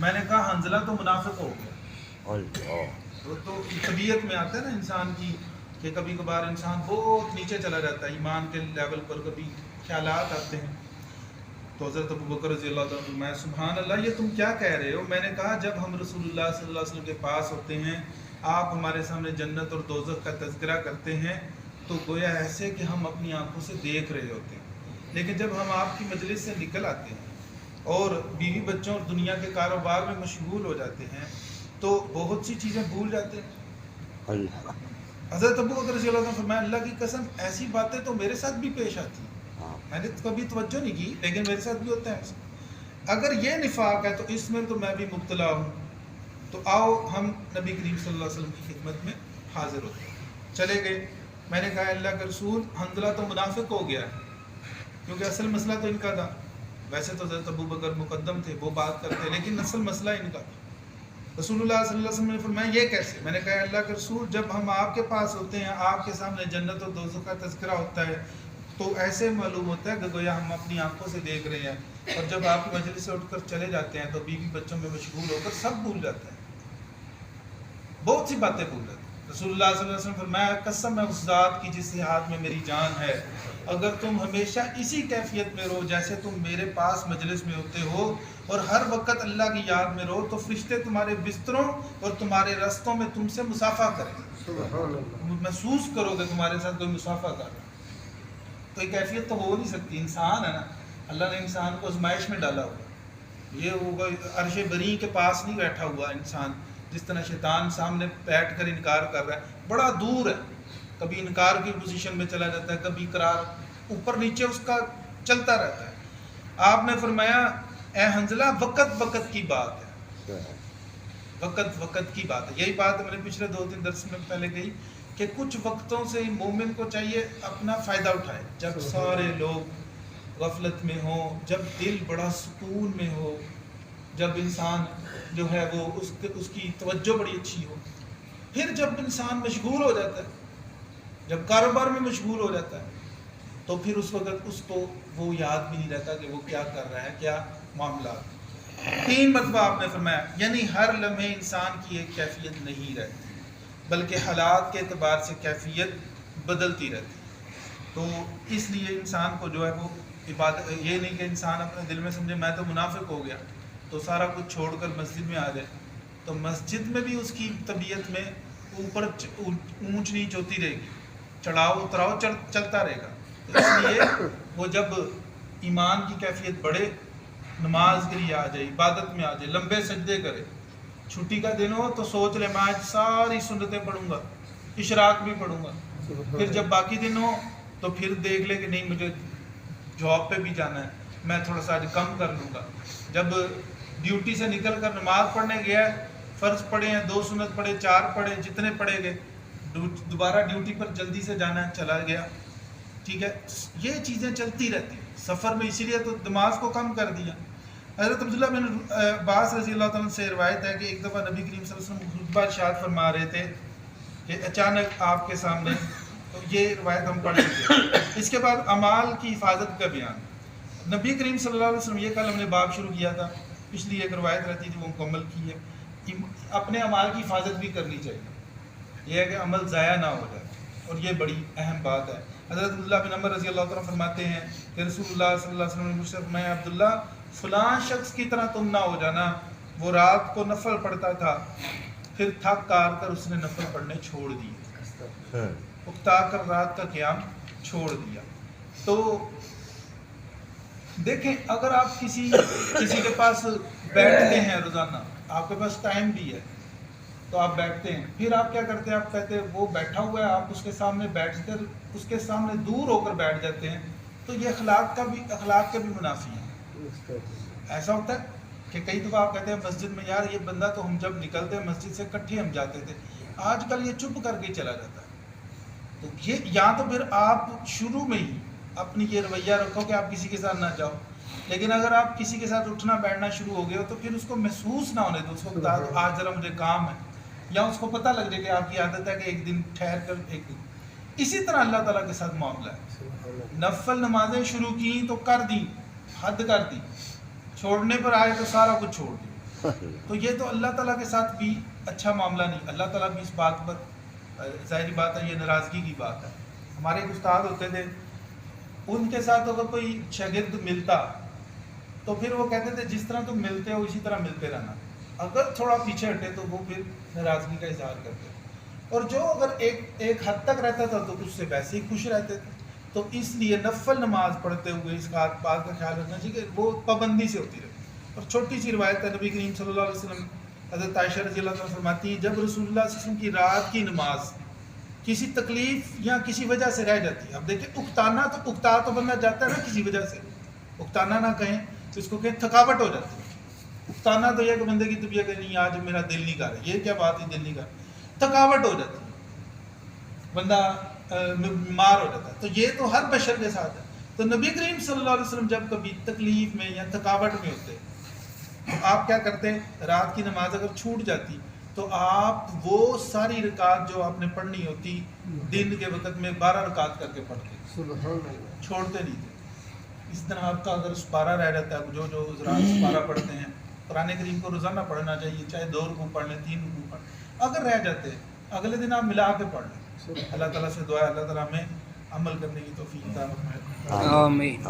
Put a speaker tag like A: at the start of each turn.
A: میں نے کہا حنزلہ تو منافق ہو گیا. تو طبیعت میں آتا ہے نا انسان کی کہ کبھی کبھار انسان بہت نیچے چلا جاتا ہے ایمان کے لیول پر, کبھی خیالات آتے ہیں. تو حضرت ابوبکر رضی اللہ تعالیٰ عنہ میں سبحان اللہ یہ تم کیا کہہ رہے ہو؟ میں نے کہا جب ہم رسول اللہ صلی اللہ علیہ وسلم کے پاس ہوتے ہیں آپ ہمارے سامنے جنت اور دوزخ کا تذکرہ کرتے ہیں تو گویا ایسے کہ ہم اپنی آنکھوں سے دیکھ رہے ہوتے ہیں, لیکن جب ہم آپ کی مجلس سے نکل آتے ہیں اور بیوی بچوں اور دنیا کے کاروبار میں مشغول ہو جاتے ہیں تو بہت سی چیزیں بھول جاتے ہیں. حضرت ابوبکر رضی اللہ عنہ فرمایا اللہ کی قسم ایسی باتیں تو میرے ساتھ بھی پیش آتی ہیں, میں نے کبھی توجہ نہیں کی لیکن میرے ساتھ بھی ہوتا ہے. اگر یہ نفاق ہے تو اس میں تو میں بھی مبتلا ہوں. تو آؤ ہم نبی کریم صلی اللہ علیہ وسلم کی خدمت میں حاضر ہوتے ہیں. چلے گئے, میں نے کہا اللہ کے رسول حنظلہ تو منافق ہو گیا ہے, کیونکہ اصل مسئلہ تو ان کا تھا. ویسے تو حضرت ابوبکر مقدم تھے, وہ بات کرتے, لیکن اصل مسئلہ ان کا تھا. رسول اللہ صلی اللہ علیہ وسلم نے فرمایا یہ کیسے؟ میں نے کہا اللہ کے رسول جب ہم آپ کے پاس ہوتے ہیں آپ کے سامنے جنت اور دوزخ کا تذکرہ ہوتا ہے تو ایسے معلوم ہوتا ہے کہ گویا ہم اپنی آنکھوں سے دیکھ رہے ہیں, اور جب آپ کی مجلس سے اٹھ کر چلے جاتے ہیں تو بیوی بچوں میں مشغول ہو کر سب بھول جاتے ہیں, بہت سی باتیں بھول جاتے ہیں. رسول اللہ صلی اللہ علیہ وسلم فرمایا قسم ہے اس ذات کی جس کے ہاتھ میں میری جان ہے, اگر تم ہمیشہ اسی کیفیت میں رہو جیسے تم میرے پاس مجلس میں ہوتے ہو اور ہر وقت اللہ کی یاد میں رہو تو فرشتے تمہارے بستروں اور تمہارے رستوں میں تم سے مصافحہ کریں, محسوس کرو کہ تمہارے ساتھ کوئی مصافحہ کر رہا. تو یہ کیفیت تو ہو نہیں سکتی, انسان ہے نا, اللہ نے انسان کو آزمائش میں ڈالا ہوا. یہ ہوگا عرش بری کے پاس نہیں بیٹھا ہوا انسان, جس طرح شیطان سامنے بیٹھ کر انکار کر رہا ہے, بڑا دور ہے, کبھی انکار کی پوزیشن میں چلا جاتا ہے, کبھی اقرار, اوپر نیچے اس کا چلتا رہتا ہے. آپ نے فرمایا اے حنظلہ وقت وقت کی بات ہے, وقت وقت کی بات ہے. یہی بات میں نے پچھلے 2-3 درس میں پہلے کہی کہ کچھ وقتوں سے مومن کو چاہیے اپنا فائدہ اٹھائے, جب سارے لوگ غفلت میں ہوں, جب دل بڑا سکون میں ہو, جب انسان جو ہے وہ اس کی توجہ بڑی اچھی ہو. پھر جب انسان مشغول ہو جاتا ہے, جب کاروبار میں مشغول ہو جاتا ہے تو پھر اس وقت اس کو وہ یاد بھی نہیں رہتا کہ وہ کیا کر رہا ہے, کیا معاملات. 3 مرتبہ آپ نے فرمایا یعنی ہر لمحے انسان کی ایک کیفیت نہیں رہتی بلکہ حالات کے اعتبار سے کیفیت بدلتی رہتی. تو اس لیے انسان کو جو ہے وہ عبادت, یہ نہیں کہ انسان اپنے دل میں سمجھے میں تو منافق ہو گیا تو سارا کچھ چھوڑ کر مسجد میں آ جائے, تو مسجد میں بھی اس کی طبیعت میں اوپر اونچ نیچ ہوتی رہے گی, چڑھاؤ اتراؤ چلتا رہے گا. اس لیے وہ جب ایمان کی کیفیت بڑھے, نماز کے لیے آ جائے, عبادت میں آ جائے, لمبے سجدے کرے, چھٹی کا دن ہو تو سوچ لے میں آج ساری سنتیں پڑھوں گا, اشراق بھی پڑھوں گا. پھر جب باقی دن ہو تو پھر دیکھ لے کہ نہیں مجھے جاب پہ بھی جانا ہے, میں تھوڑا سا آج کم کر لوں گا. جب ڈیوٹی سے نکل کر نماز پڑھنے گیا, فرض پڑھے ہیں 2 سنت پڑھے 4 پڑھے جتنے پڑھے گئے, دوبارہ ڈیوٹی پر جلدی سے جانا ہے, چلا گیا. ٹھیک ہے, یہ چیزیں چلتی رہتی ہیں سفر میں, اسی لیے تو نماز کو کم کر دیا. حضرت عبداللہ بن عباس رضی اللہ تعالیٰ سے روایت ہے کہ ایک دفعہ نبی کریم صلی اللہ علیہ وسلم خطبہ ارشاد فرما رہے تھے کہ اچانک آپ کے سامنے, تو یہ روایت ہم پڑھ لیتے. اس کے بعد اعمال کی حفاظت کا بیان. نبی کریم صلی اللہ علیہ وسلم, یہ کل ہم نے باب شروع کیا تھا, پچھلی ایک روایت رہتی تھی وہ مکمل کی ہے. اپنے اعمال کی حفاظت بھی کرنی چاہیے, یہ ہے کہ عمل ضائع نہ ہو جائے, اور یہ بڑی اہم بات ہے. حضرت عبداللہ بن عمر رضی اللہ تعالیٰ فرماتے ہیں کہ رسول اللہ صلی اللہ علیہ وسلم نے مجھ سے فرمایا عبداللہ فلاں شخص کی طرح تم نہ ہو جانا, وہ رات کو نفل پڑھتا تھا پھر تھک کار کر اس نے نفل پڑھنے چھوڑ دیے, اکتا کر رات کا قیام چھوڑ دیا. تو دیکھیں اگر آپ کسی کے پاس بیٹھتے ہیں روزانہ, آپ کے پاس ٹائم بھی ہے تو آپ بیٹھتے ہیں, پھر آپ کیا کرتے ہیں, آپ کہتے ہیں وہ بیٹھا ہوا ہے, آپ اس کے سامنے بیٹھ کر اس کے سامنے دور ہو کر بیٹھ جاتے ہیں, تو یہ اخلاق کے بھی منافی ہیں. ایسا ہوتا ہے کہ کئی دفعہ آپ کہتے ہیں مسجد میں یار یہ بندہ تو ہم جب نکلتے ہیں مسجد سے کٹھے ہم جاتے تھے, آج کل یہ چپ کر کے چلا جاتا ہے. تو یہ یا تو پھر آپ شروع میں ہی اپنی یہ رویہ رکھو کہ آپ کسی کے ساتھ نہ جاؤ, لیکن اگر آپ کسی کے ساتھ اٹھنا بیٹھنا شروع ہو گئے ہو تو پھر اس کو محسوس نہ ہونے دو, اس کو بتا دو آج ذرا مجھے کام ہے, یا اس کو پتہ لگ جائے کہ آپ کی عادت ہے کہ ایک دن ٹھہر کر ایک دن. اسی طرح اللہ تعالیٰ کے ساتھ معاملہ ہے, نفل نمازیں شروع کی تو کر دی, حد کر دی, چھوڑنے پر آئے تو سارا کچھ چھوڑ دی. تو یہ تو اللہ تعالیٰ کے ساتھ بھی اچھا معاملہ نہیں. اللہ تعالیٰ بھی اس بات پر ظاہری بات ہے یہ ناراضگی کی بات ہے. ہمارے ایک استاد ہوتے تھے, ان کے ساتھ اگر کوئی شاگرد ملتا تو پھر وہ کہتے تھے جس طرح تم ملتے ہو اسی طرح ملتے رہنا. اگر تھوڑا پیچھے ہٹے تو وہ پھر ناراضگی کا اظہار کرتے. اور جو اگر ایک حد تک رہتا تھا تو اس سے ویسے ہی خوش رہتے تھے. تو اس لیے نفل نماز پڑھتے ہوئے اس بات کا خیال رکھنا چاہیے کہ وہ پابندی سے ہوتی رہے. اور چھوٹی سی روایت ہے, نبی کریم صلی اللہ علیہ وسلم حضرت عائشہ رضی اللہ عنہ فرماتی ہیں جب رسول اللہ صلی اللہ علیہ وسلم کی رات کی نماز کسی تکلیف یا کسی وجہ سے رہ جاتی ہے. اب دیکھیں اکتا تو بندہ جاتا ہے نا کسی وجہ سے, اکتانا نہ کہیں تو اس کو کہیں تھکاوٹ ہو جاتی ہے. اکتانا تو یہ کہ بندے کی طبیعت کہ نہیں آج میرا دل نہیں کر رہا, یہ کیا بات ہے دل نہیں کر رہا, تھکاوٹ ہو جاتی ہے, بندہ بیمار ہو جاتا ہے. تو یہ تو ہر بشر کے ساتھ ہے. تو نبی کریم صلی اللہ علیہ وسلم جب کبھی تکلیف میں یا تھکاوٹ میں ہوتے تو آپ کیا کرتے, رات کی نماز اگر چھوٹ جاتی تو آپ وہ ساری رکعت جو آپ نے پڑھنی ہوتی دن کے وقت میں 12 رکعت کر کے پڑھتے, چھوڑتے نہیں تھے. اس طرح آپ کا اگر سپارہ رہ جاتا ہے, جو حضرات سپارہ پڑھتے ہیں قرآن کریم کو روزانہ پڑھنا چاہیے, چاہے 2 رکوع پڑھ لیں 3 رکوع پڑھ لیں, اگر رہ جاتے اگلے دن آپ ملا کے پڑھ لیں. اللہ تعالیٰ سے دعا ہے اللہ تعالیٰ ہمیں عمل کرنے کی توفیق عطا فرمائے.
B: آمین.